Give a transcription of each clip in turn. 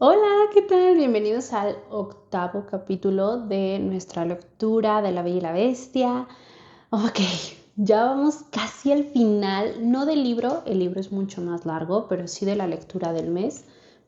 Hola, ¿qué tal? Bienvenidos al 8º capítulo de nuestra lectura de La Bella y la Bestia. Ok, ya vamos casi al final, no del libro, el libro es mucho más largo, pero sí de la lectura del mes,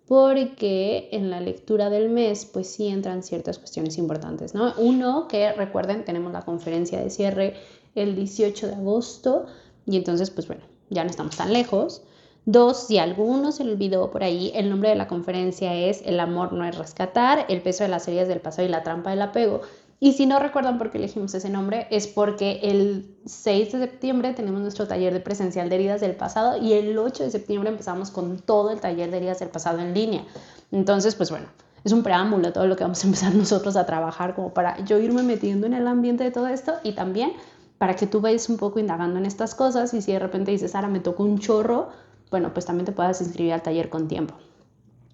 porque en la lectura del mes pues sí entran ciertas cuestiones importantes, ¿no? Uno, que recuerden, tenemos la conferencia de cierre el 18 de agosto y entonces pues bueno, ya no estamos tan lejos. Dos, si a alguno se le olvidó por ahí, el nombre de la conferencia es El amor no es rescatar, el peso de las heridas del pasado y la trampa del apego. Y si no recuerdan por qué elegimos ese nombre, es porque el 6 de septiembre tenemos nuestro taller de presencial de heridas del pasado y el 8 de septiembre empezamos con todo el taller de heridas del pasado en línea. Entonces, pues bueno, es un preámbulo todo lo que vamos a empezar nosotros a trabajar como para yo irme metiendo en el ambiente de todo esto y también para que tú vayas un poco indagando en estas cosas y si de repente dices, Sara, me tocó un chorro, bueno, pues también te puedas inscribir al taller con tiempo.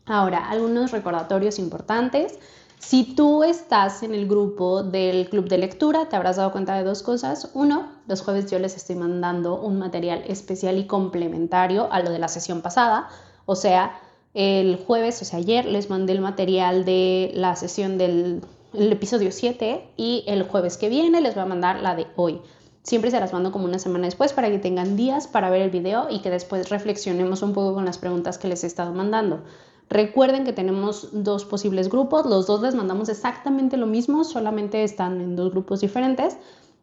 Ahora, algunos recordatorios importantes. Si tú estás en el grupo del club de lectura, te habrás dado cuenta de dos cosas. Uno, los jueves yo les estoy mandando un material especial y complementario a lo de la sesión pasada. O sea, el jueves, o sea, ayer les mandé el material de la sesión del episodio 7 y el jueves que viene les voy a mandar la de hoy. Siempre se las mando como una semana después para que tengan días para ver el video y que después reflexionemos un poco con las preguntas que les he estado mandando. Recuerden que tenemos dos posibles grupos, los dos les mandamos exactamente lo mismo, solamente están en dos grupos diferentes,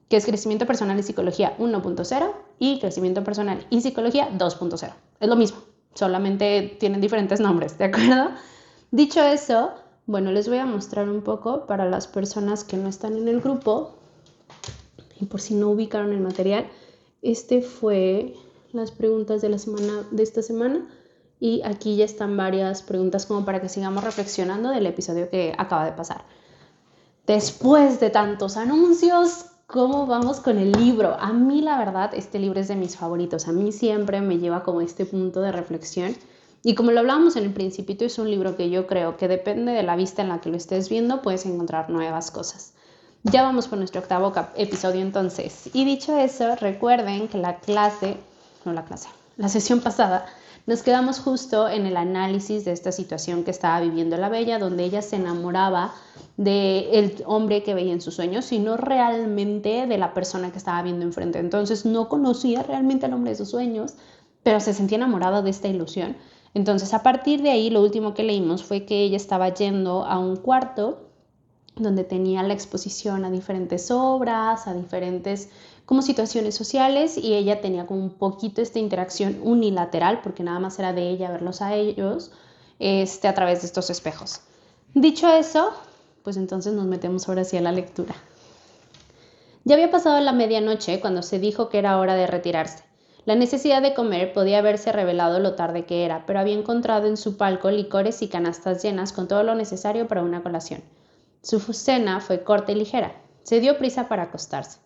que es Crecimiento Personal y Psicología 1.0 y Crecimiento Personal y Psicología 2.0. Es lo mismo, solamente tienen diferentes nombres, ¿de acuerdo? Dicho eso, bueno, les voy a mostrar un poco para las personas que no están en el grupo y por si no ubicaron el material. Este fue las preguntas de esta semana. Y aquí ya están varias preguntas como para que sigamos reflexionando del episodio que acaba de pasar. Después de tantos anuncios, ¿cómo vamos con el libro? A mí la verdad este libro es de mis favoritos. A mí siempre me lleva como este punto de reflexión. Y como lo hablábamos en el principito, es un libro que yo creo que depende de la vista en la que lo estés viendo, puedes encontrar nuevas cosas. Ya vamos por nuestro 8º episodio entonces. Y dicho eso, recuerden que la sesión pasada nos quedamos justo en el análisis de esta situación que estaba viviendo la Bella, donde ella se enamoraba del hombre que veía en sus sueños, sino realmente de la persona que estaba viendo enfrente. Entonces no conocía realmente al hombre de sus sueños, pero se sentía enamorada de esta ilusión. Entonces a partir de ahí lo último que leímos fue que ella estaba yendo a un cuarto donde tenía la exposición a diferentes obras, a diferentes como situaciones sociales y ella tenía como un poquito esta interacción unilateral porque nada más era de ella verlos a ellos a través de estos espejos. Dicho eso, pues entonces nos metemos ahora sí a la lectura. Ya había pasado la medianoche cuando se dijo que era hora de retirarse. La necesidad de comer podía haberse revelado lo tarde que era, pero había encontrado en su palco licores y canastas llenas con todo lo necesario para una colación. Su cena fue corta y ligera. Se dio prisa para acostarse.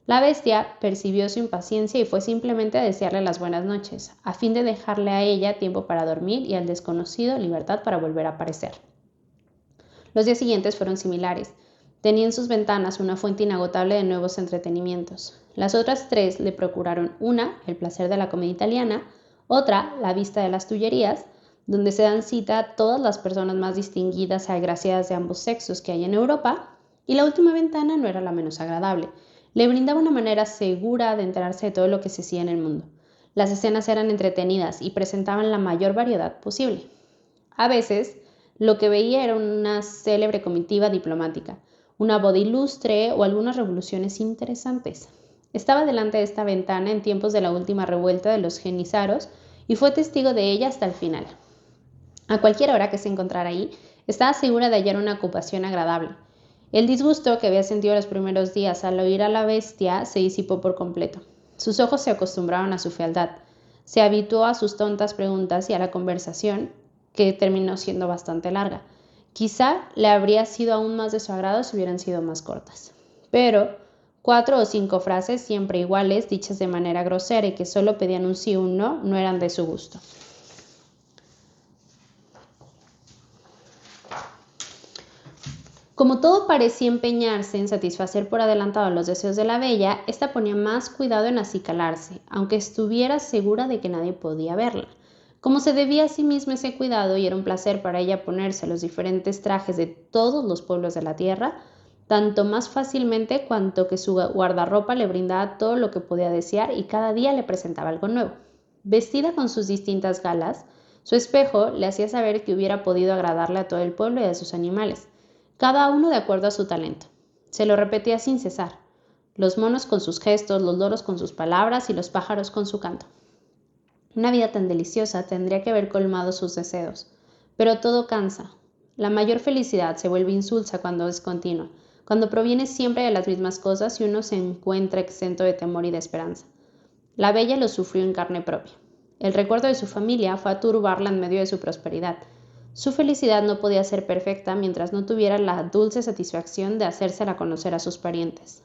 La bestia percibió su impaciencia y fue simplemente a desearle las buenas noches, a fin de dejarle a ella tiempo para dormir y al desconocido libertad para volver a aparecer. Los días siguientes fueron similares. Tenía en sus ventanas una fuente inagotable de nuevos entretenimientos. Las otras tres le procuraron una, el placer de la comedia italiana, otra, la vista de las Tullerías, donde se dan cita todas las personas más distinguidas y agraciadas de ambos sexos que hay en Europa, y la última ventana no era la menos agradable. Le brindaba una manera segura de enterarse de todo lo que se hacía en el mundo. Las escenas eran entretenidas y presentaban la mayor variedad posible. A veces, lo que veía era una célebre comitiva diplomática, una boda ilustre o algunas revoluciones interesantes. Estaba delante de esta ventana en tiempos de la última revuelta de los jenízaros y fue testigo de ella hasta el final. A cualquier hora que se encontrara ahí, estaba segura de hallar una ocupación agradable. El disgusto que había sentido los primeros días al oír a la bestia se disipó por completo. Sus ojos se acostumbraron a su fealdad. Se habituó a sus tontas preguntas y a la conversación, que terminó siendo bastante larga. Quizá le habría sido aún más de su agrado si hubieran sido más cortas. Pero 4 o 5 frases, siempre iguales, dichas de manera grosera y que solo pedían un sí o un no, no eran de su gusto. Como todo parecía empeñarse en satisfacer por adelantado los deseos de la bella, ésta ponía más cuidado en acicalarse, aunque estuviera segura de que nadie podía verla. Como se debía a sí misma ese cuidado y era un placer para ella ponerse los diferentes trajes de todos los pueblos de la tierra, tanto más fácilmente cuanto que su guardarropa le brindaba todo lo que podía desear y cada día le presentaba algo nuevo. Vestida con sus distintas galas, su espejo le hacía saber que hubiera podido agradarle a todo el pueblo y a sus animales, cada uno de acuerdo a su talento. Se lo repetía sin cesar, los monos con sus gestos, los loros con sus palabras y los pájaros con su canto. Una vida tan deliciosa tendría que haber colmado sus deseos, pero todo cansa. La mayor felicidad se vuelve insulsa cuando es continua, cuando proviene siempre de las mismas cosas y uno se encuentra exento de temor y de esperanza. La bella lo sufrió en carne propia. El recuerdo de su familia fue a turbarla en medio de su prosperidad. Su felicidad no podía ser perfecta mientras no tuviera la dulce satisfacción de hacérsela conocer a sus parientes.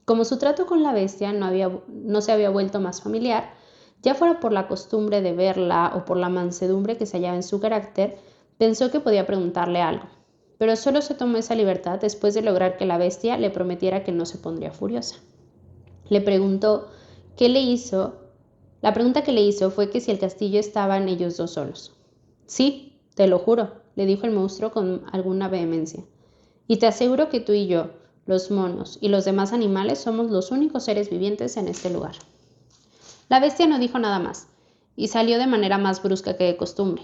Como su trato con la bestia no se había vuelto más familiar, ya fuera por la costumbre de verla o por la mansedumbre que se hallaba en su carácter, pensó que podía preguntarle algo, pero solo se tomó esa libertad después de lograr que la bestia le prometiera que no se pondría furiosa. Le preguntó qué le hizo. La pregunta que le hizo fue que si el castillo estaban ellos dos solos. Sí, te lo juro, le dijo el monstruo con alguna vehemencia. Y te aseguro que tú y yo, los monos y los demás animales somos los únicos seres vivientes en este lugar. La bestia no dijo nada más, y salió de manera más brusca que de costumbre.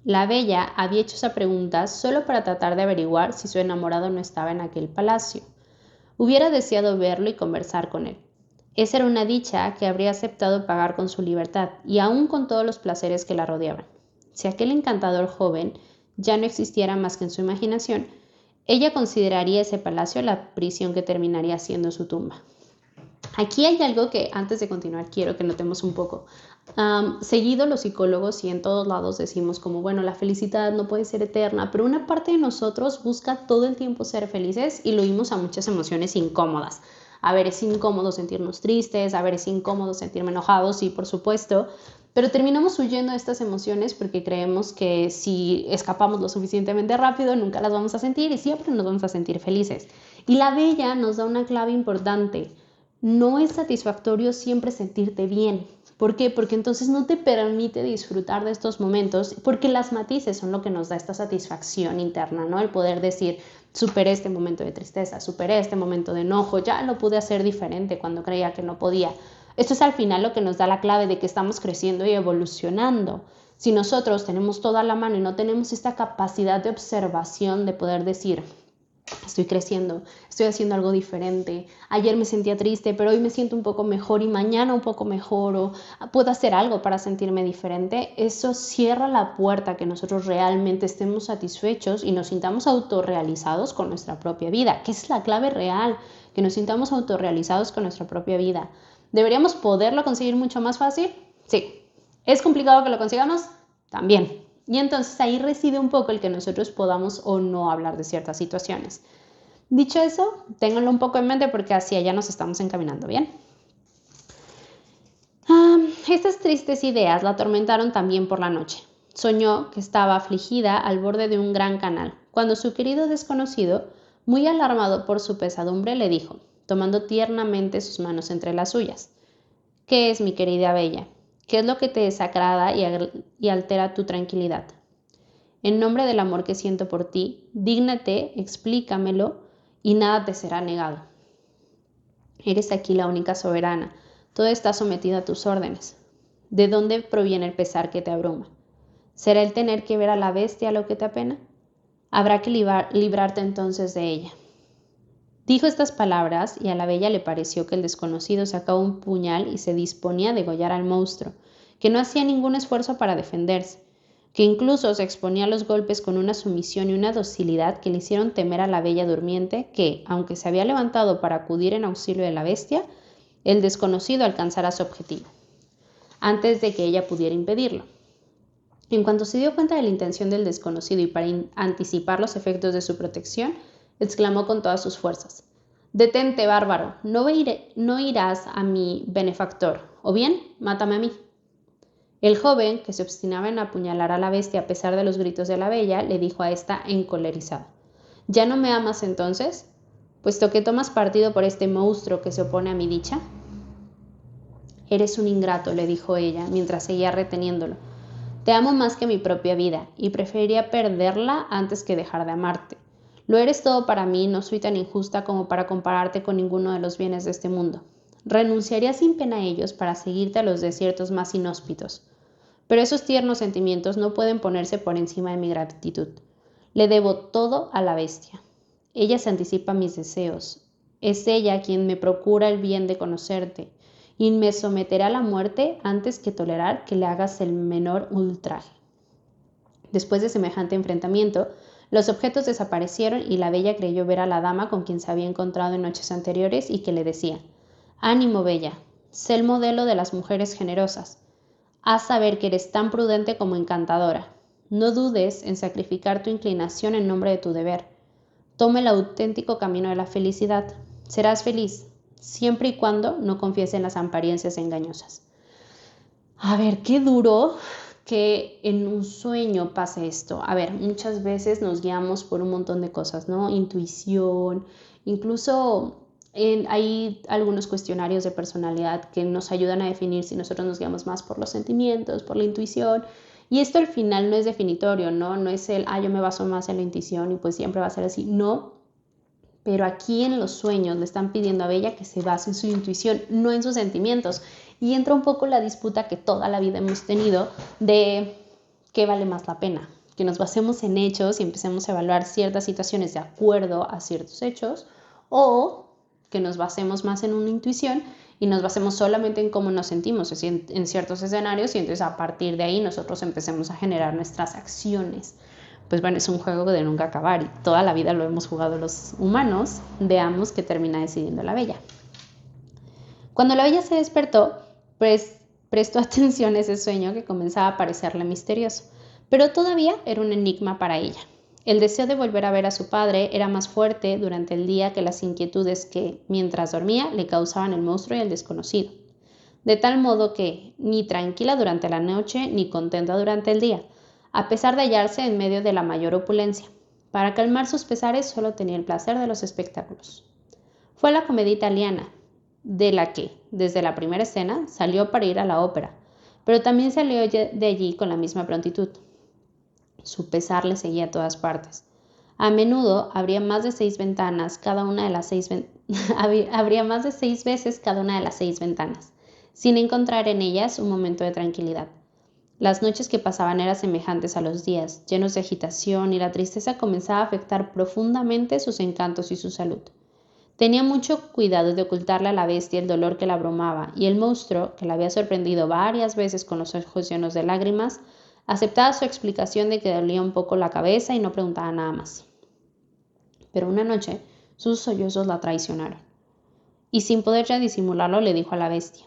La bella había hecho esa pregunta solo para tratar de averiguar si su enamorado no estaba en aquel palacio. Hubiera deseado verlo y conversar con él. Esa era una dicha que habría aceptado pagar con su libertad y aún con todos los placeres que la rodeaban. Si aquel encantador joven ya no existiera más que en su imaginación, ella consideraría ese palacio la prisión que terminaría siendo su tumba. Aquí hay algo que antes de continuar quiero que notemos un poco. Seguido los psicólogos y en todos lados decimos como, bueno, la felicidad no puede ser eterna, pero una parte de nosotros busca todo el tiempo ser felices y lo oímos a muchas emociones incómodas. A ver, es incómodo sentirnos tristes, a ver, es incómodo sentirme enojados, sí, por supuesto, pero terminamos huyendo de estas emociones porque creemos que si escapamos lo suficientemente rápido nunca las vamos a sentir y siempre nos vamos a sentir felices. Y la bella nos da una clave importante. No es satisfactorio siempre sentirte bien. ¿Por qué? Porque entonces no te permite disfrutar de estos momentos, porque las matices son lo que nos da esta satisfacción interna, ¿no? El poder decir, superé este momento de tristeza, superé este momento de enojo, ya lo pude hacer diferente cuando creía que no podía. Esto es al final lo que nos da la clave de que estamos creciendo y evolucionando. Si nosotros tenemos toda la mano y no tenemos esta capacidad de observación de poder decir, estoy creciendo, estoy haciendo algo diferente, ayer me sentía triste, pero hoy me siento un poco mejor y mañana un poco mejor, o puedo hacer algo para sentirme diferente, eso cierra la puerta a que nosotros realmente estemos satisfechos y nos sintamos autorrealizados con nuestra propia vida, que es la clave real, que nos sintamos autorrealizados con nuestra propia vida. ¿Deberíamos poderlo conseguir mucho más fácil? Sí. ¿Es complicado que lo consigamos? También. Y entonces ahí reside un poco el que nosotros podamos o no hablar de ciertas situaciones. Dicho eso, ténganlo un poco en mente porque hacia allá nos estamos encaminando, ¿bien? Estas tristes ideas la atormentaron también por la noche. Soñó que estaba afligida al borde de un gran canal, cuando su querido desconocido, muy alarmado por su pesadumbre, le dijo, tomando tiernamente sus manos entre las suyas, ¿qué es, mi querida bella? ¿Qué es lo que te desagrada y altera tu tranquilidad? En nombre del amor que siento por ti, dígnate, explícamelo y nada te será negado. Eres aquí la única soberana, todo está sometido a tus órdenes. ¿De dónde proviene el pesar que te abruma? ¿Será el tener que ver a la bestia lo que te apena? Habrá que librarte entonces de ella. Dijo estas palabras y a la bella le pareció que el desconocido sacaba un puñal y se disponía a degollar al monstruo, que no hacía ningún esfuerzo para defenderse, que incluso se exponía a los golpes con una sumisión y una docilidad que le hicieron temer a la bella durmiente que, aunque se había levantado para acudir en auxilio de la bestia, el desconocido alcanzara su objetivo, antes de que ella pudiera impedirlo. En cuanto se dio cuenta de la intención del desconocido y para anticipar los efectos de su protección, exclamó con todas sus fuerzas, «Detente, bárbaro, no irás a mi benefactor, o bien, mátame a mí». El joven, que se obstinaba en apuñalar a la bestia a pesar de los gritos de la bella, le dijo a ésta encolerizado, «¿Ya no me amas entonces, puesto que tomas partido por este monstruo que se opone a mi dicha?» «Eres un ingrato», le dijo ella, mientras seguía reteniéndolo. Te amo más que mi propia vida y preferiría perderla antes que dejar de amarte. Lo eres todo para mí, no soy tan injusta como para compararte con ninguno de los bienes de este mundo. Renunciaría sin pena a ellos para seguirte a los desiertos más inhóspitos. Pero esos tiernos sentimientos no pueden ponerse por encima de mi gratitud. Le debo todo a la bestia. Ella se anticipa a mis deseos. Es ella quien me procura el bien de conocerte y me someterá a la muerte antes que tolerar que le hagas el menor ultraje. Después de semejante enfrentamiento, los objetos desaparecieron y la bella creyó ver a la dama con quien se había encontrado en noches anteriores y que le decía: «Ánimo, bella, sé el modelo de las mujeres generosas. Haz saber que eres tan prudente como encantadora. No dudes en sacrificar tu inclinación en nombre de tu deber. Toma el auténtico camino de la felicidad. Serás feliz, siempre y cuando no confíes en las apariencias engañosas». A ver, qué duro que en un sueño pase esto. A ver, muchas veces nos guiamos por un montón de cosas, ¿no? Intuición, incluso hay algunos cuestionarios de personalidad que nos ayudan a definir si nosotros nos guiamos más por los sentimientos, por la intuición. Y esto al final no es definitorio, ¿no? No es yo me baso más en la intuición y pues siempre va a ser así. No, pero aquí en los sueños le están pidiendo a Bella que se base en su intuición, no en sus sentimientos. Y entra un poco la disputa que toda la vida hemos tenido de qué vale más la pena, que nos basemos en hechos y empecemos a evaluar ciertas situaciones de acuerdo a ciertos hechos, o que nos basemos más en una intuición y nos basemos solamente en cómo nos sentimos en ciertos escenarios y entonces a partir de ahí nosotros empecemos a generar nuestras acciones. Pues bueno, es un juego de nunca acabar y toda la vida lo hemos jugado los humanos. Veamos qué termina decidiendo la Bella. Cuando la Bella se despertó, pues prestó atención a ese sueño que comenzaba a parecerle misterioso, pero todavía era un enigma para ella. El deseo de volver a ver a su padre era más fuerte durante el día que las inquietudes que, mientras dormía, le causaban el monstruo y el desconocido. De tal modo que, ni tranquila durante la noche, ni contenta durante el día, a pesar de hallarse en medio de la mayor opulencia. Para calmar sus pesares solo tenía el placer de los espectáculos. Fue a la comedia italiana, de la que, desde la primera escena, salió para ir a la ópera, pero también salió de allí con la misma prontitud. Su pesar le seguía a todas partes. A menudo habría más de 6 ventanas, habría más de 6 veces cada una de las 6 ventanas, sin encontrar en ellas un momento de tranquilidad. Las noches que pasaban eran semejantes a los días, llenos de agitación, y la tristeza comenzaba a afectar profundamente sus encantos y su salud. Tenía mucho cuidado de ocultarle a la bestia el dolor que la abrumaba, y el monstruo, que la había sorprendido varias veces con los ojos llenos de lágrimas, aceptaba su explicación de que dolía un poco la cabeza y no preguntaba nada más. Pero una noche sus sollozos la traicionaron, y sin poder ya disimularlo le dijo a la bestia,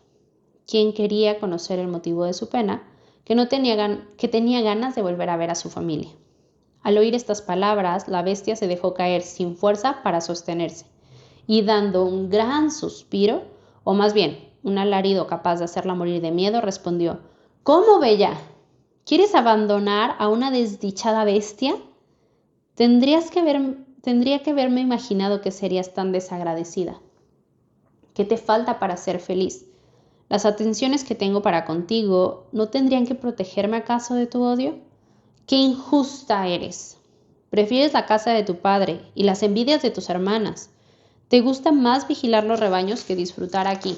quien quería conocer el motivo de su pena, que tenía ganas de volver a ver a su familia. Al oír estas palabras, la bestia se dejó caer sin fuerza para sostenerse, y dando un gran suspiro, o más bien un alarido capaz de hacerla morir de miedo, respondió, «¿Cómo, Bella? ¿Quieres abandonar a una desdichada bestia? Tendría que haberme imaginado que serías tan desagradecida. ¿Qué te falta para ser feliz? ¿Las atenciones que tengo para contigo no tendrían que protegerme acaso de tu odio? ¡Qué injusta eres! Prefieres la casa de tu padre y las envidias de tus hermanas. Te gusta más vigilar los rebaños que disfrutar aquí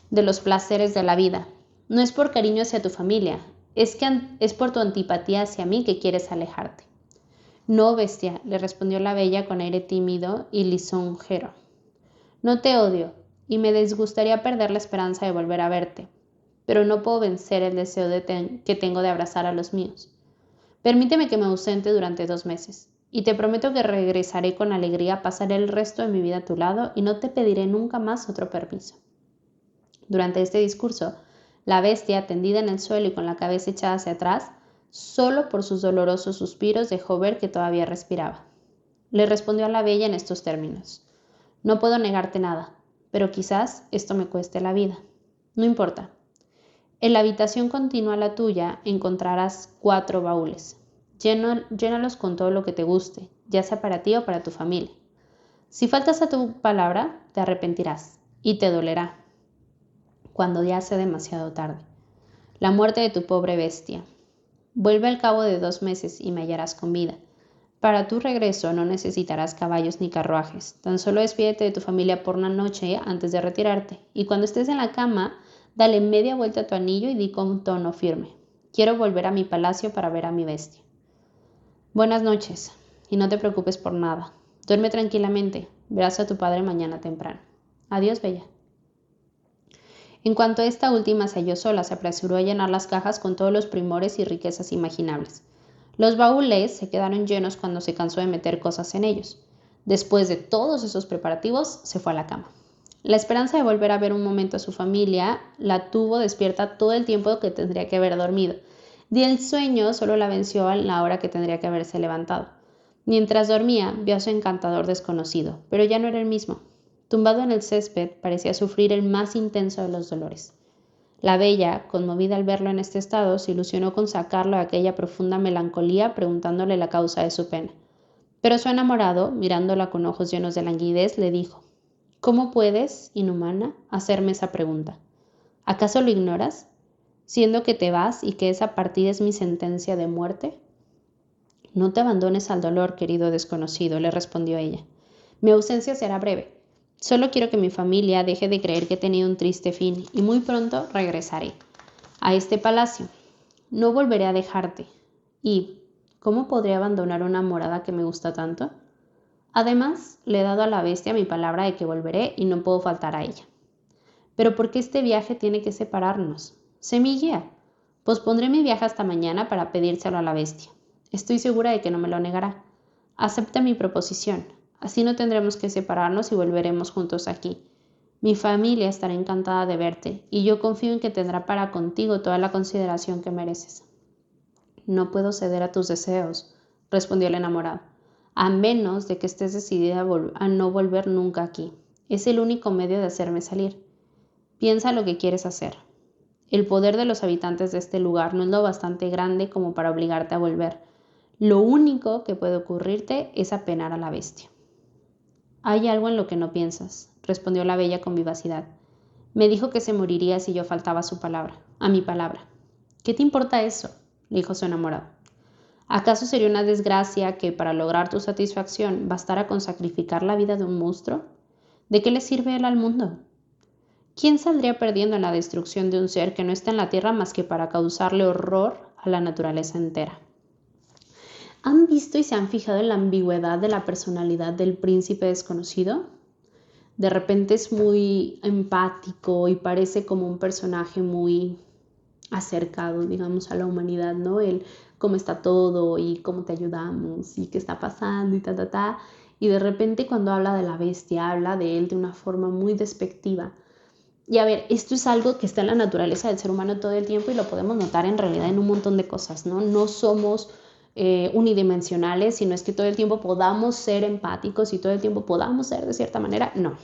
de los placeres de la vida. No es por cariño hacia tu familia, es por tu antipatía hacia mí que quieres alejarte». «No, bestia», le respondió la Bella con aire tímido y lisonjero. «No te odio, y me disgustaría perder la esperanza de volver a verte, pero no puedo vencer el deseo que tengo de abrazar a los míos. Permíteme que me ausente durante 2 meses, y te prometo que regresaré con alegría a pasar el resto de mi vida a tu lado y no te pediré nunca más otro permiso». Durante este discurso, la bestia, tendida en el suelo y con la cabeza echada hacia atrás, solo por sus dolorosos suspiros dejó ver que todavía respiraba. Le respondió a la Bella en estos términos: «No puedo negarte nada, pero quizás esto me cueste la vida. No importa. En la habitación continua a la tuya encontrarás 4 baúles. Llénalos con todo lo que te guste, ya sea para ti o para tu familia. Si faltas a tu palabra, te arrepentirás y te dolerá cuando ya sea demasiado tarde. La muerte de tu pobre bestia. Vuelve al cabo de 2 meses y me hallarás con vida. Para tu regreso no necesitarás caballos ni carruajes. Tan solo despídete de tu familia por una noche antes de retirarte. Y cuando estés en la cama, dale media vuelta a tu anillo y di con tono firme: quiero volver a mi palacio para ver a mi bestia. Buenas noches, y no te preocupes por nada. Duerme tranquilamente. Verás a tu padre mañana temprano. Adiós, bella. En cuanto esta última se halló sola, se apresuró a llenar las cajas con todos los primores y riquezas imaginables. Los baúles se quedaron llenos cuando se cansó de meter cosas en ellos. Después de todos esos preparativos, se fue a la cama. La esperanza de volver a ver un momento a su familia la tuvo despierta todo el tiempo que tendría que haber dormido. Y el sueño solo la venció a la hora que tendría que haberse levantado. Mientras dormía, vio a su encantador desconocido, pero ya no era el mismo. Tumbado en el césped, parecía sufrir el más intenso de los dolores. La bella, conmovida al verlo en este estado, se ilusionó con sacarlo de aquella profunda melancolía, preguntándole la causa de su pena. Pero su enamorado, mirándola con ojos llenos de languidez, le dijo: ¿cómo puedes, inhumana, hacerme esa pregunta? ¿Acaso lo ignoras, siendo que te vas y que esa partida es mi sentencia de muerte? No te abandones al dolor, querido desconocido, le respondió ella. Mi ausencia será breve. Solo quiero que mi familia deje de creer que he tenido un triste fin y muy pronto regresaré a este palacio. No volveré a dejarte. ¿Y cómo podré abandonar una morada que me gusta tanto? Además, le he dado a la bestia mi palabra de que volveré y no puedo faltar a ella. Pero ¿por qué este viaje tiene que separarnos? Sé mi guía. Pospondré mi viaje hasta mañana para pedírselo a la bestia. Estoy segura de que no me lo negará. Acepta mi proposición. Así no tendremos que separarnos y volveremos juntos aquí. Mi familia estará encantada de verte y yo confío en que tendrá para contigo toda la consideración que mereces. No puedo ceder a tus deseos, respondió el enamorado, a menos de que estés decidida a no volver nunca aquí. Es el único medio de hacerme salir. Piensa lo que quieres hacer. El poder de los habitantes de este lugar no es lo bastante grande como para obligarte a volver. Lo único que puede ocurrirte es apenar a la bestia. Hay algo en lo que no piensas, respondió la bella con vivacidad. Me dijo que se moriría si yo faltaba a mi palabra. ¿Qué te importa eso?, le dijo su enamorado. ¿Acaso sería una desgracia que para lograr tu satisfacción bastara con sacrificar la vida de un monstruo? ¿De qué le sirve él al mundo? ¿Quién saldría perdiendo en la destrucción de un ser que no está en la tierra más que para causarle horror a la naturaleza entera? ¿Han visto y se han fijado en la ambigüedad de la personalidad del príncipe desconocido? De repente es muy empático y parece como un personaje muy acercado, digamos, a la humanidad, ¿no? El cómo está todo y cómo te ayudamos y qué está pasando y ta. Y de repente cuando habla de la bestia, habla de él de una forma muy despectiva. Y a ver, esto es algo que está en la naturaleza del ser humano todo el tiempo y lo podemos notar en realidad en un montón de cosas, ¿no? No somos unidimensionales, sino es que todo el tiempo podamos ser empáticos y todo el tiempo podamos ser de cierta manera, no.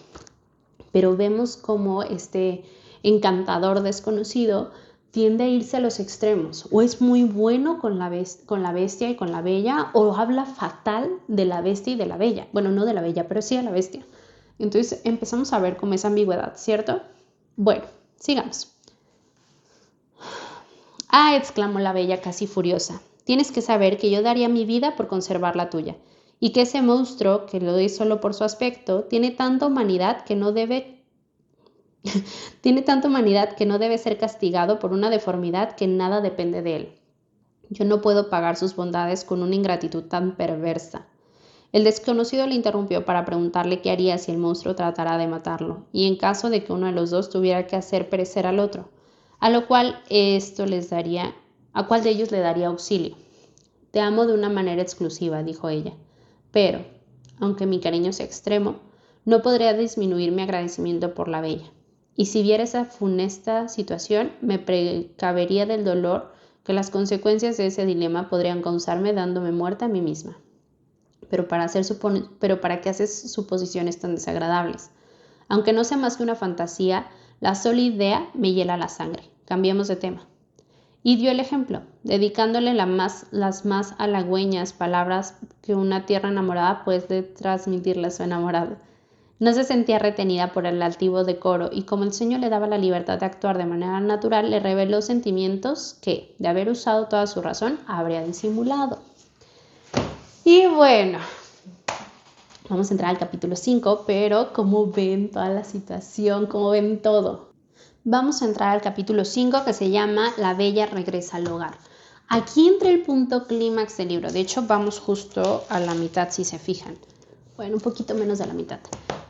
Pero vemos como este encantador desconocido tiende a irse a los extremos, o es muy bueno con la bestia y con la bella, o habla fatal de la bestia y de la bella. Bueno, no de la bella, pero sí de la bestia. Entonces empezamos a ver como esa ambigüedad, ¿cierto? Bueno, sigamos. Ah, exclamó la bella casi furiosa. Tienes que saber que yo daría mi vida por conservar la tuya, y que ese monstruo, que lo doy solo por su aspecto, tiene tanta humanidad que no debe ser castigado por una deformidad que nada depende de él. Yo no puedo pagar sus bondades con una ingratitud tan perversa. El desconocido le interrumpió para preguntarle qué haría si el monstruo tratara de matarlo, y en caso de que uno de los dos tuviera que hacer perecer al otro, a lo cual ¿a cuál de ellos le daría auxilio? Te amo de una manera exclusiva, dijo ella, pero, aunque mi cariño sea extremo, no podría disminuir mi agradecimiento por la bella. Y si viera esa funesta situación, me precavería del dolor que las consecuencias de ese dilema podrían causarme dándome muerte a mí misma. Pero ¿para qué haces suposiciones tan desagradables? Aunque no sea más que una fantasía, la sola idea me hiela la sangre. Cambiemos de tema. Y dio el ejemplo, dedicándole las más halagüeñas palabras que una tierna enamorada puede transmitirle a su enamorado. No se sentía retenida por el altivo decoro y como el sueño le daba la libertad de actuar de manera natural, le reveló sentimientos que, de haber usado toda su razón, habría disimulado. Y bueno, vamos a entrar al capítulo 5, pero ¿cómo ven toda la situación? ¿Cómo ven todo? Vamos a entrar al capítulo 5 que se llama La Bella regresa al hogar. Aquí entra el punto clímax del libro. De hecho, vamos justo a la mitad si se fijan. Bueno, un poquito menos de la mitad.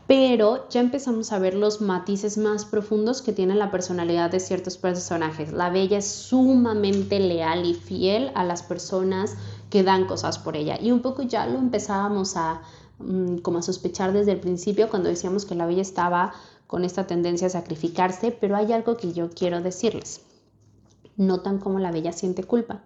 Pero ya empezamos a ver los matices más profundos que tiene la personalidad de ciertos personajes. La Bella es sumamente leal y fiel a las personas que dan cosas por ella. Y un poco ya lo empezábamos como a sospechar desde el principio cuando decíamos que la Bella estaba con esta tendencia a sacrificarse, pero hay algo que yo quiero decirles. Notan cómo la Bella siente culpa.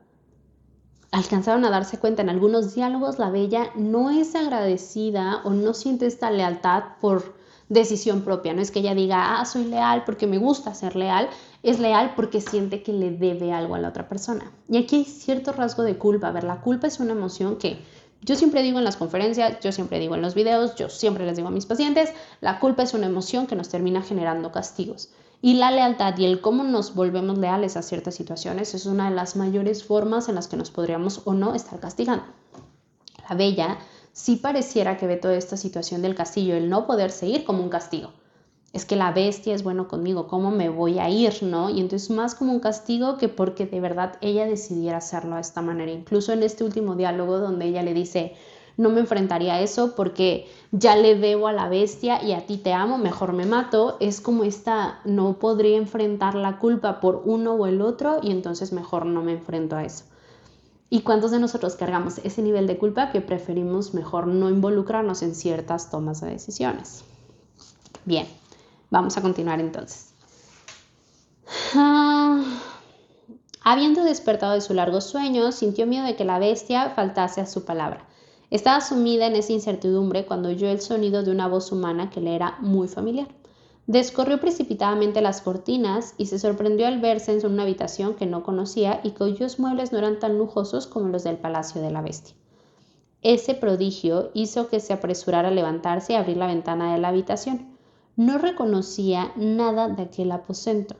Alcanzaron a darse cuenta en algunos diálogos, la Bella no es agradecida o no siente esta lealtad por decisión propia. No es que ella diga, soy leal porque me gusta ser leal. Es leal porque siente que le debe algo a la otra persona. Y aquí hay cierto rasgo de culpa. A ver, la culpa es una emoción que yo siempre digo en las conferencias, yo siempre digo en los videos, yo siempre les digo a mis pacientes, la culpa es una emoción que nos termina generando castigos. Y la lealtad y el cómo nos volvemos leales a ciertas situaciones es una de las mayores formas en las que nos podríamos o no estar castigando. La Bella sí pareciera que ve toda esta situación del castillo, el no poder seguir como un castigo. Es que la bestia es bueno conmigo, ¿cómo me voy a ir, no? Y entonces más como un castigo que porque de verdad ella decidiera hacerlo de esta manera. Incluso en este último diálogo donde ella le dice, no me enfrentaría a eso porque ya le debo a la bestia y a ti te amo, mejor me mato. Es como esta, no podría enfrentar la culpa por uno o el otro y entonces mejor no me enfrento a eso. ¿Y cuántos de nosotros cargamos ese nivel de culpa que preferimos mejor no involucrarnos en ciertas tomas de decisiones? Bien, vamos a continuar entonces. Habiendo despertado de su largo sueño, sintió miedo de que la bestia faltase a su palabra. Estaba sumida en esa incertidumbre cuando oyó el sonido de una voz humana que le era muy familiar. Descorrió precipitadamente las cortinas y se sorprendió al verse en una habitación que no conocía y cuyos muebles no eran tan lujosos como los del palacio de la bestia. Ese prodigio hizo que se apresurara a levantarse y abrir la ventana de la habitación. No reconocía nada de aquel aposento.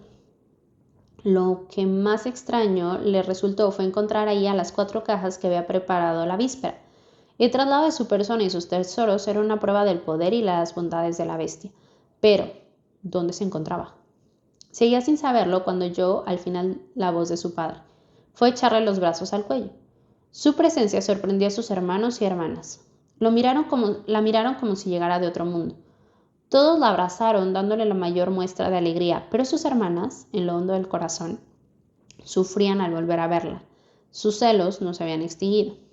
Lo que más extraño le resultó fue encontrar ahí a las 4 cajas que había preparado la víspera. El traslado de su persona y sus tesoros era una prueba del poder y las bondades de la bestia. Pero, ¿dónde se encontraba? Seguía sin saberlo cuando oyó al final la voz de su padre. Fue echarle los brazos al cuello. Su presencia sorprendió a sus hermanos y hermanas. La miraron como si llegara de otro mundo. Todos la abrazaron dándole la mayor muestra de alegría, pero sus hermanas, en lo hondo del corazón, sufrían al volver a verla. Sus celos no se habían extinguido.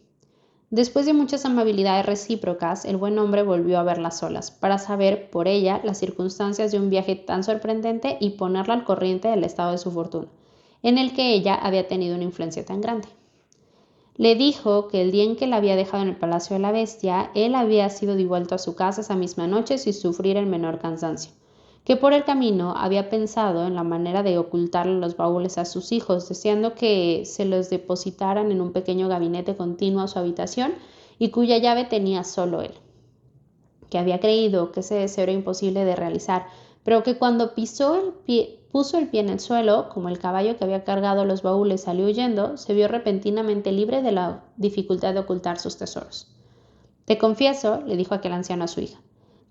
Después de muchas amabilidades recíprocas, el buen hombre volvió a verlas solas, para saber por ella las circunstancias de un viaje tan sorprendente y ponerla al corriente del estado de su fortuna, en el que ella había tenido una influencia tan grande. Le dijo que el día en que la había dejado en el palacio de la bestia, él había sido devuelto a su casa esa misma noche sin sufrir el menor cansancio, que por el camino había pensado en la manera de ocultarle los baúles a sus hijos, deseando que se los depositaran en un pequeño gabinete continuo a su habitación y cuya llave tenía solo él, que había creído que ese deseo era imposible de realizar, pero que cuando puso el pie en el suelo, como el caballo que había cargado los baúles salió huyendo, se vio repentinamente libre de la dificultad de ocultar sus tesoros. Te confieso, le dijo aquel anciano a su hija,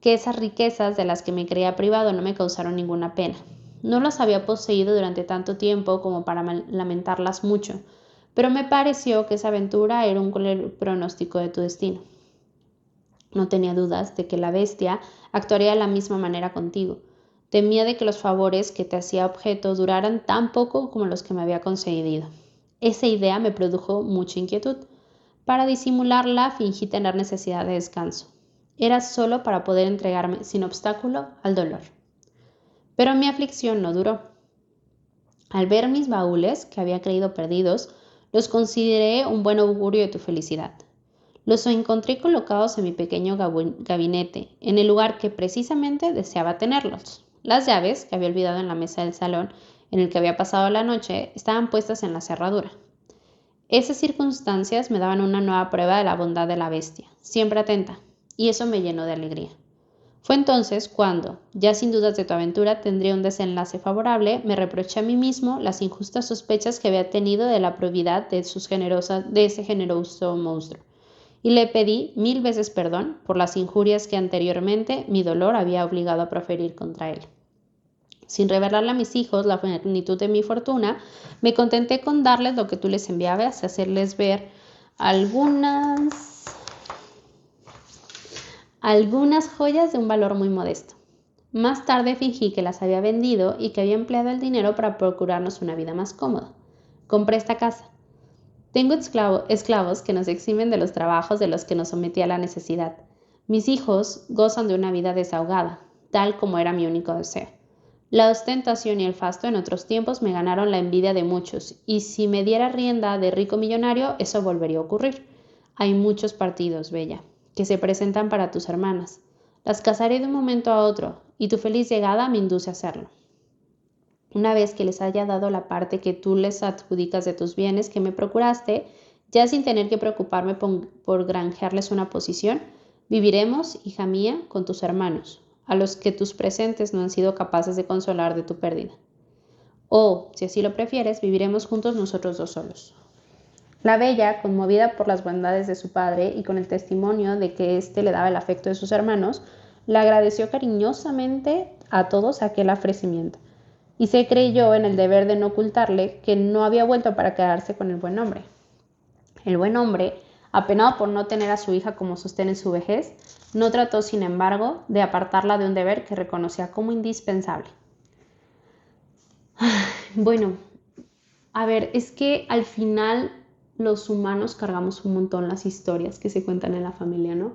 que esas riquezas de las que me creía privado no me causaron ninguna pena. No las había poseído durante tanto tiempo como para lamentarlas mucho, pero me pareció que esa aventura era un cruel pronóstico de tu destino. No tenía dudas de que la bestia actuaría de la misma manera contigo. Temía de que los favores que te hacía objeto duraran tan poco como los que me había concedido. Esa idea me produjo mucha inquietud. Para disimularla fingí tener necesidad de descanso. Era solo para poder entregarme sin obstáculo al dolor. Pero mi aflicción no duró. Al ver mis baúles, que había creído perdidos, los consideré un buen augurio de tu felicidad. Los encontré colocados en mi pequeño gabinete, en el lugar que precisamente deseaba tenerlos. Las llaves, que había olvidado en la mesa del salón en el que había pasado la noche, estaban puestas en la cerradura. Esas circunstancias me daban una nueva prueba de la bondad de la bestia, siempre atenta, y eso me llenó de alegría. Fue entonces cuando, ya sin dudas de tu aventura tendría un desenlace favorable, me reproché a mí mismo las injustas sospechas que había tenido de la probidad de ese generoso monstruo, y le pedí 1000 veces perdón por las injurias que anteriormente mi dolor había obligado a proferir contra él. Sin revelarle a mis hijos la magnitud de mi fortuna, me contenté con darles lo que tú les enviabas, hacerles ver algunas joyas de un valor muy modesto. Más tarde fingí que las había vendido y que había empleado el dinero para procurarnos una vida más cómoda. Compré esta casa. Tengo esclavos que nos eximen de los trabajos de los que nos sometía la necesidad. Mis hijos gozan de una vida desahogada, tal como era mi único deseo. La ostentación y el fasto en otros tiempos me ganaron la envidia de muchos, y si me diera rienda de rico millonario, eso volvería a ocurrir. Hay muchos partidos, Bella, que se presentan para tus hermanas. Las casaré de un momento a otro, y tu feliz llegada me induce a hacerlo. Una vez que les haya dado la parte que tú les adjudicas de tus bienes que me procuraste, ya sin tener que preocuparme por granjearles una posición, viviremos, hija mía, con tus hermanos, a los que tus presentes no han sido capaces de consolar de tu pérdida. O, si así lo prefieres, viviremos juntos nosotros dos solos. La bella, conmovida por las bondades de su padre y con el testimonio de que éste le daba el afecto de sus hermanos, le agradeció cariñosamente a todos aquel ofrecimiento, y se creyó en el deber de no ocultarle que no había vuelto para quedarse con el buen hombre. El buen hombre, apenado por no tener a su hija como sostén en su vejez, no trató, sin embargo, de apartarla de un deber que reconocía como indispensable. Bueno, a ver, es que al final los humanos cargamos un montón las historias que se cuentan en la familia, ¿no?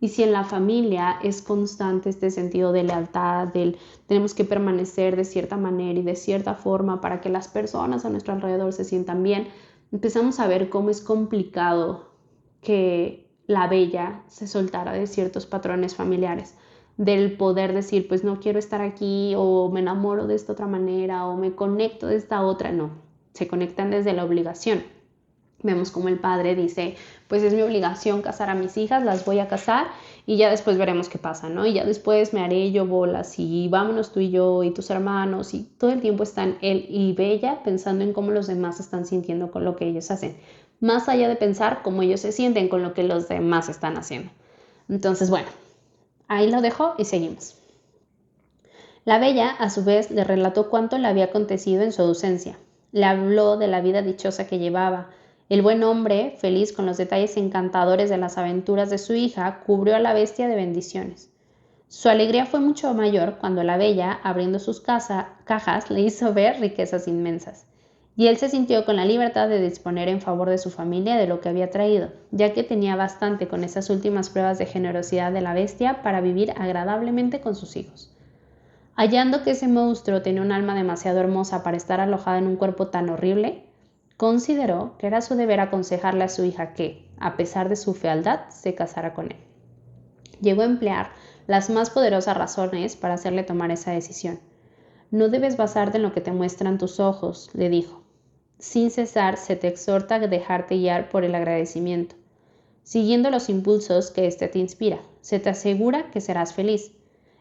Y si en la familia es constante este sentido de lealtad, tenemos que permanecer de cierta manera y de cierta forma para que las personas a nuestro alrededor se sientan bien, empezamos a ver cómo es complicado que la bella se soltara de ciertos patrones familiares, del poder decir, pues no quiero estar aquí, o me enamoro de esta otra manera, o me conecto de esta otra. No, se conectan desde la obligación. Vemos como el padre dice, pues es mi obligación casar a mis hijas, las voy a casar y ya después veremos qué pasa, ¿no? Y ya después me haré yo bolas y vámonos tú y yo y tus hermanos, y todo el tiempo están él y Bella pensando en cómo los demás están sintiendo con lo que ellos hacen, más allá de pensar cómo ellos se sienten con lo que los demás están haciendo. Entonces, bueno, ahí lo dejo y seguimos. La Bella, a su vez, le relató cuánto le había acontecido en su ausencia. Le habló de la vida dichosa que llevaba. El buen hombre, feliz con los detalles encantadores de las aventuras de su hija, cubrió a la bestia de bendiciones. Su alegría fue mucho mayor cuando la Bella, abriendo sus cajas, le hizo ver riquezas inmensas. Y él se sintió con la libertad de disponer en favor de su familia de lo que había traído, ya que tenía bastante con esas últimas pruebas de generosidad de la bestia para vivir agradablemente con sus hijos. Hallando que ese monstruo tenía un alma demasiado hermosa para estar alojada en un cuerpo tan horrible, consideró que era su deber aconsejarle a su hija que, a pesar de su fealdad, se casara con él. Llegó a emplear las más poderosas razones para hacerle tomar esa decisión. No debes basarte en lo que te muestran tus ojos, le dijo. Sin cesar se te exhorta a dejarte guiar por el agradecimiento, siguiendo los impulsos que éste te inspira. Se te asegura que serás feliz.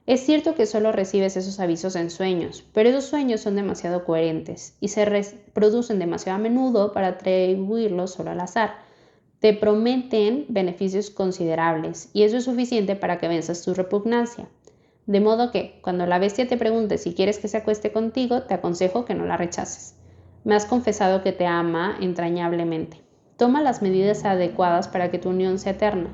Es cierto que solo recibes esos avisos en sueños, pero esos sueños son demasiado coherentes y se reproducen demasiado a menudo para atribuirlos solo al azar. Te prometen beneficios considerables y eso es suficiente para que venzas tu repugnancia. De modo que, cuando la bestia te pregunte si quieres que se acueste contigo, te aconsejo que no la rechaces. Me has confesado que te ama entrañablemente. Toma las medidas adecuadas para que tu unión sea eterna.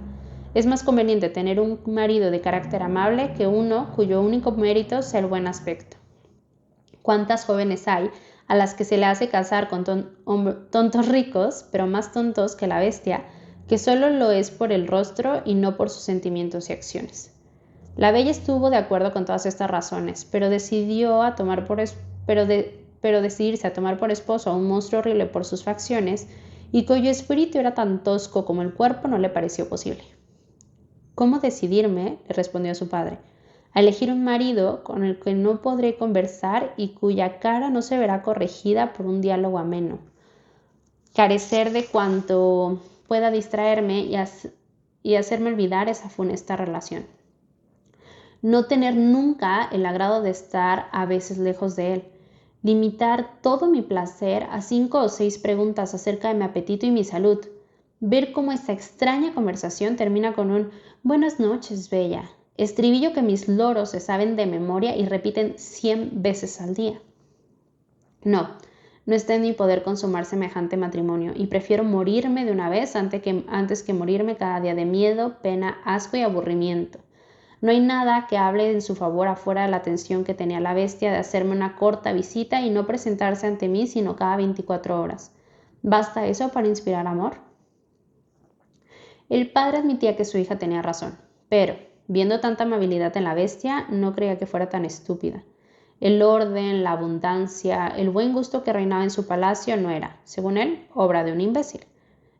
Es más conveniente tener un marido de carácter amable que uno cuyo único mérito sea el buen aspecto. ¿Cuántas jóvenes hay a las que se le hace casar con tontos ricos, pero más tontos que la bestia, que solo lo es por el rostro y no por sus sentimientos y acciones? La bella estuvo de acuerdo con todas estas razones, pero decidirse a tomar por esposo a un monstruo horrible por sus facciones y cuyo espíritu era tan tosco como el cuerpo no le pareció posible. ¿Cómo decidirme?, le respondió a su padre. A elegir un marido con el que no podré conversar y cuya cara no se verá corregida por un diálogo ameno. Carecer de cuanto pueda distraerme y hacerme olvidar esa funesta relación. no tener nunca el agrado de estar a veces lejos de él, limitar todo mi placer a 5 o 6 preguntas acerca de mi apetito y mi salud, ver cómo esta extraña conversación termina con un «buenas noches, bella», estribillo que mis loros se saben de memoria y repiten 100 veces al día. No está en mi poder consumar semejante matrimonio y prefiero morirme de una vez antes que morirme cada día de miedo, pena, asco y aburrimiento. No hay nada que hable en su favor afuera de la atención que tenía la bestia de hacerme una corta visita y no presentarse ante mí sino cada 24 horas. ¿Basta eso para inspirar amor? El padre admitía que su hija tenía razón, pero, viendo tanta amabilidad en la bestia, no creía que fuera tan estúpida. El orden, la abundancia, el buen gusto que reinaba en su palacio no era, según él, obra de un imbécil.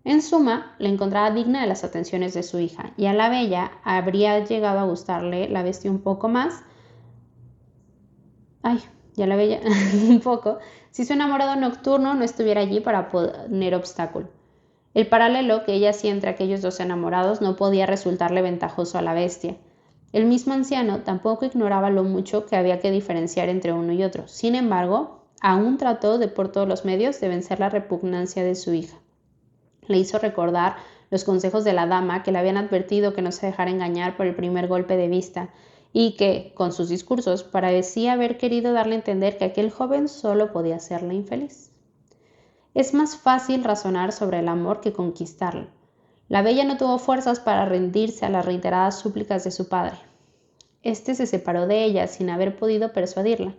En suma, la encontraba digna de las atenciones de su hija, y a la bella habría llegado a gustarle la bestia un poco más. Un poco, si su enamorado nocturno no estuviera allí para poner obstáculo. El paralelo que ella hacía entre aquellos dos enamorados no podía resultarle ventajoso a la bestia. El mismo anciano tampoco ignoraba lo mucho que había que diferenciar entre uno y otro. Sin embargo, aún trató de por todos los medios de vencer la repugnancia de su hija. Le hizo recordar los consejos de la dama que le habían advertido que no se dejara engañar por el primer golpe de vista y que, con sus discursos, parecía haber querido darle a entender que aquel joven solo podía hacerla infeliz. Es más fácil razonar sobre el amor que conquistarlo. La bella no tuvo fuerzas para rendirse a las reiteradas súplicas de su padre. Este se separó de ella sin haber podido persuadirla.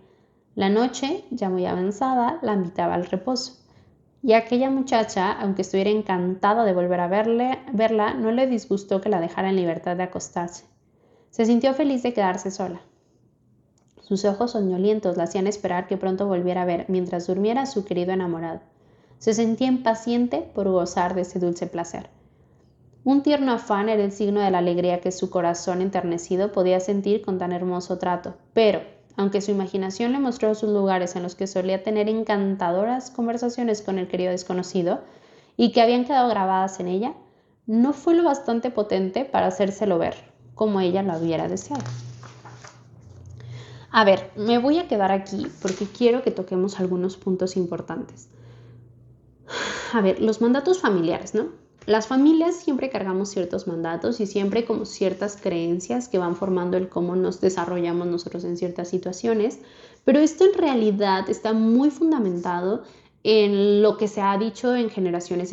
La noche, ya muy avanzada, la invitaba al reposo. Y aquella muchacha, aunque estuviera encantada de volver a verla, no le disgustó que la dejara en libertad de acostarse. Se sintió feliz de quedarse sola. Sus ojos soñolientos la hacían esperar que pronto volviera a ver, mientras durmiera, a su querido enamorado. Se sentía impaciente por gozar de ese dulce placer. Un tierno afán era el signo de la alegría que su corazón enternecido podía sentir con tan hermoso trato, pero, aunque su imaginación le mostró sus lugares en los que solía tener encantadoras conversaciones con el querido desconocido, y que habían quedado grabadas en ella, no fue lo bastante potente para hacérselo ver, como ella lo hubiera deseado. A ver, me voy a quedar aquí porque quiero que toquemos algunos puntos importantes. A ver, los mandatos familiares, ¿no? Las familias siempre cargamos ciertos mandatos y siempre como ciertas creencias que van formando el cómo nos desarrollamos nosotros en ciertas situaciones, pero esto en realidad está muy fundamentado en lo que se ha dicho en generaciones.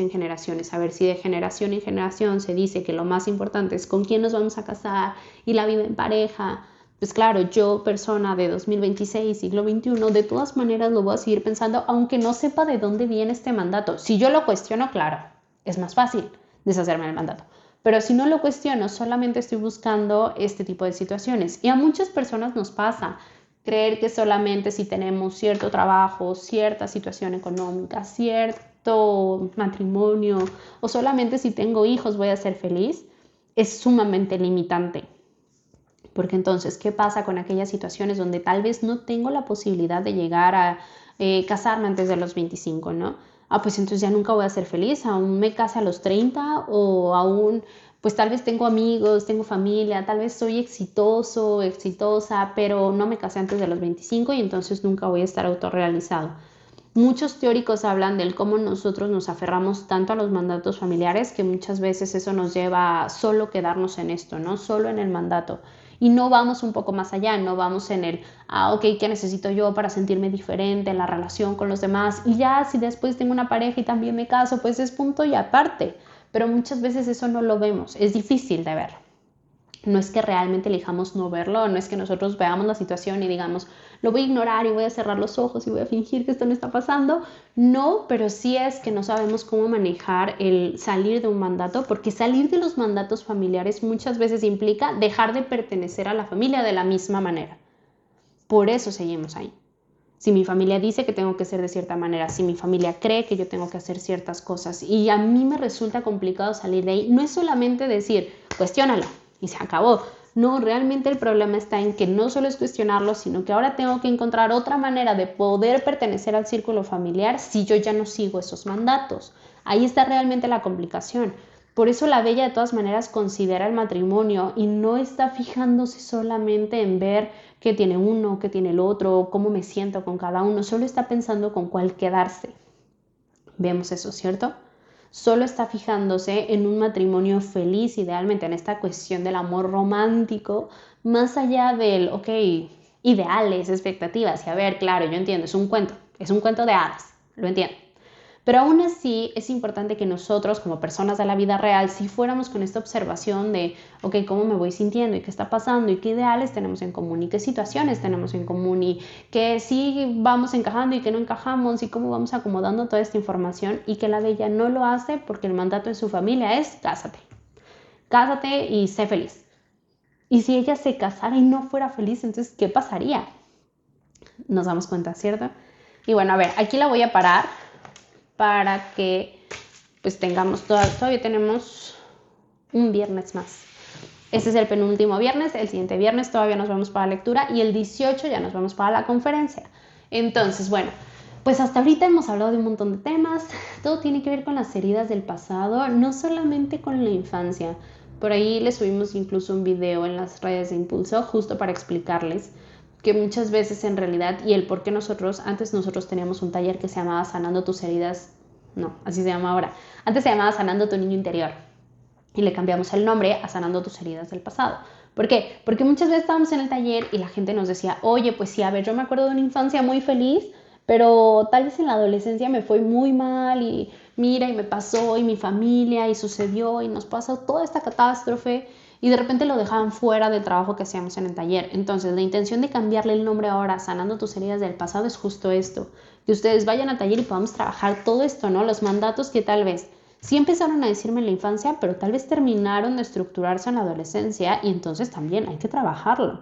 A ver, si de generación en generación se dice que lo más importante es con quién nos vamos a casar y la vida en pareja, pues claro, yo, persona de 2026, siglo XXI, de todas maneras lo voy a seguir pensando, aunque no sepa de dónde viene este mandato. Si yo lo cuestiono, claro, es más fácil deshacerme del mandato. Pero si no lo cuestiono, solamente estoy buscando este tipo de situaciones. Y a muchas personas nos pasa creer que solamente si tenemos cierto trabajo, cierta situación económica, cierto matrimonio, o solamente si tengo hijos voy a ser feliz, es sumamente limitante. Porque entonces, ¿qué pasa con aquellas situaciones donde tal vez no tengo la posibilidad de llegar a casarme antes de los 25, ¿no? Pues entonces ya nunca voy a ser feliz, aún me case a los 30 o aún, pues tal vez tengo amigos, tengo familia, tal vez soy exitosa, pero no me casé antes de los 25 y entonces nunca voy a estar autorrealizado. Muchos teóricos hablan del cómo nosotros nos aferramos tanto a los mandatos familiares que muchas veces eso nos lleva a solo quedarnos en esto, ¿no? Solo en el mandato. Y no vamos un poco más allá, no vamos en el, ok, ¿qué necesito yo para sentirme diferente en la relación con los demás? Y ya si después tengo una pareja y también me caso, pues es punto y aparte. Pero muchas veces eso no lo vemos, es difícil de ver. No es que realmente elijamos no verlo, no es que nosotros veamos la situación y digamos, lo voy a ignorar y voy a cerrar los ojos y voy a fingir que esto no está pasando. No, pero sí es que no sabemos cómo manejar el salir de un mandato, porque salir de los mandatos familiares muchas veces implica dejar de pertenecer a la familia de la misma manera. Por eso seguimos ahí. Si mi familia dice que tengo que ser de cierta manera, si mi familia cree que yo tengo que hacer ciertas cosas y a mí me resulta complicado salir de ahí, no es solamente decir, cuestiónalo y se acabó. No, realmente el problema está en que no solo es cuestionarlo, sino que ahora tengo que encontrar otra manera de poder pertenecer al círculo familiar si yo ya no sigo esos mandatos. Ahí está realmente la complicación. Por eso la bella de todas maneras considera el matrimonio y no está fijándose solamente en ver qué tiene uno, qué tiene el otro, cómo me siento con cada uno, solo está pensando con cuál quedarse. Vemos eso, ¿cierto? Solo está fijándose en un matrimonio feliz, idealmente en esta cuestión del amor romántico, más allá del, ok, ideales, expectativas. Y a ver, claro, yo entiendo, es un cuento de hadas, lo entiendo. Pero aún así es importante que nosotros, como personas de la vida real, si fuéramos con esta observación de, ok, ¿cómo me voy sintiendo? ¿Y qué está pasando? ¿Y qué ideales tenemos en común? ¿Y qué situaciones tenemos en común? ¿Y qué sí vamos encajando y qué no encajamos? ¿Y cómo vamos acomodando toda esta información? Y que la bella no lo hace porque el mandato de su familia es cásate. Cásate y sé feliz. Y si ella se casara y no fuera feliz, entonces, ¿qué pasaría? Nos damos cuenta, ¿cierto? Y bueno, a ver, aquí la voy a parar para que pues todavía tenemos un viernes más. Este es el penúltimo viernes, el siguiente viernes todavía nos vamos para la lectura y el 18 ya nos vamos para la conferencia. Entonces, bueno, pues hasta ahorita hemos hablado de un montón de temas, todo tiene que ver con las heridas del pasado, no solamente con la infancia. Por ahí les subimos incluso un video en las redes de Impulso justo para explicarles que muchas veces en realidad, y el por qué antes nosotros teníamos un taller que se llamaba Sanando tus heridas, no, así se llama ahora, antes se llamaba Sanando tu niño interior, y le cambiamos el nombre a Sanando tus heridas del pasado. ¿Por qué? Porque muchas veces estábamos en el taller y la gente nos decía, oye, pues sí, a ver, yo me acuerdo de una infancia muy feliz, pero tal vez en la adolescencia me fue muy mal y mira, y me pasó, y mi familia, y sucedió, y nos pasó toda esta catástrofe, y de repente lo dejaban fuera del trabajo que hacíamos en el taller. Entonces, la intención de cambiarle el nombre ahora, Sanando tus heridas del pasado, es justo esto, que ustedes vayan al taller y podamos trabajar todo esto, ¿no? Los mandatos que tal vez sí empezaron a decirme en la infancia, pero tal vez terminaron de estructurarse en la adolescencia y entonces también hay que trabajarlo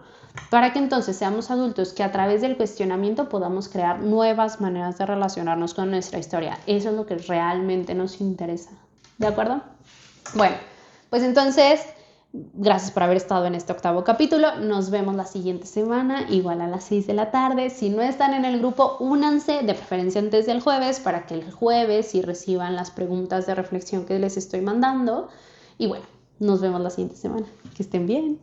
para que entonces seamos adultos que a través del cuestionamiento podamos crear nuevas maneras de relacionarnos con nuestra historia. Eso es lo que realmente nos interesa. ¿De acuerdo? Bueno, pues entonces, gracias por haber estado en este 8º capítulo. Nos vemos la siguiente semana, igual a las 6 de la tarde. Si no están en el grupo, únanse, de preferencia antes del jueves, para que el jueves sí reciban las preguntas de reflexión que les estoy mandando. Y bueno, nos vemos la siguiente semana. Que estén bien.